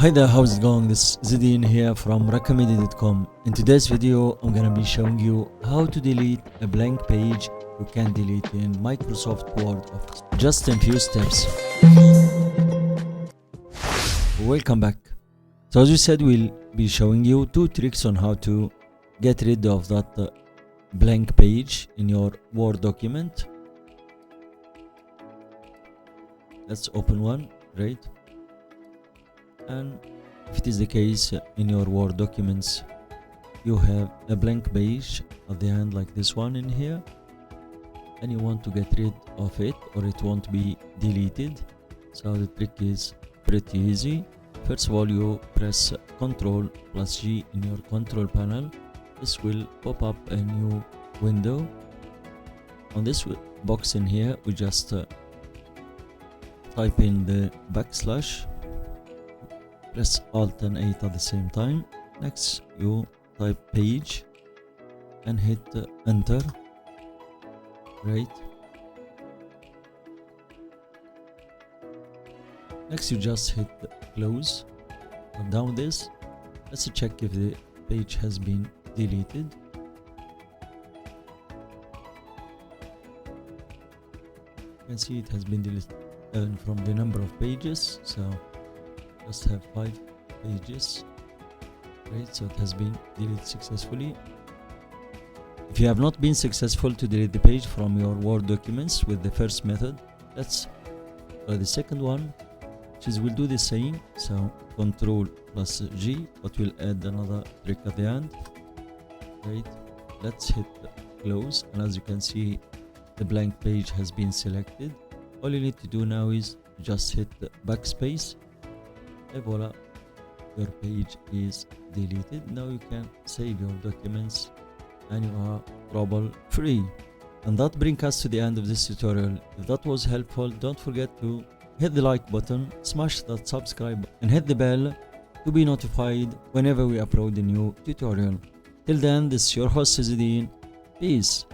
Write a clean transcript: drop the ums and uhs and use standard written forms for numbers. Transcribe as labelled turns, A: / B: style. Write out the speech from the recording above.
A: Hi there, how's it going? This is Zidane here from Raqmedia.com. In today's video, I'm gonna be showing you how to delete a blank page you can delete in Microsoft Word Office. Just in few steps. Welcome back. So as we said, we'll be showing you two tricks on how to get rid of that blank page in your Word document. Let's open one, right? And if it is the case in your Word documents, you have a blank page at the end like this one in here, and you want to get rid of it or it won't be deleted. So the trick is pretty easy. First of all, you press Ctrl+G in your control panel. This will pop up a new window. On this box in here, we just type in the backslash, press Alt and 8 at the same time. Next you type page and hit enter, right? Next you just hit close. Down this, let's check if the page has been deleted. You can see it has been deleted from the number of pages, so just have 5 pages, right? So it has been deleted successfully. If you have not been successful to delete the page from your Word documents with the first method, let's try the second one, which is we'll do the same. So Ctrl+G, but we'll add another trick at the end, right? Let's hit close, and as you can see, the blank page has been selected. All you need to do now is just hit the backspace. And voila, your page is deleted. Now you can save your documents and you are trouble free. And that brings us to the end of this tutorial. If that was helpful, don't forget to hit the like button, smash that subscribe and hit the bell to be notified whenever we upload a new tutorial. Till then, this is your host Zidane. Peace.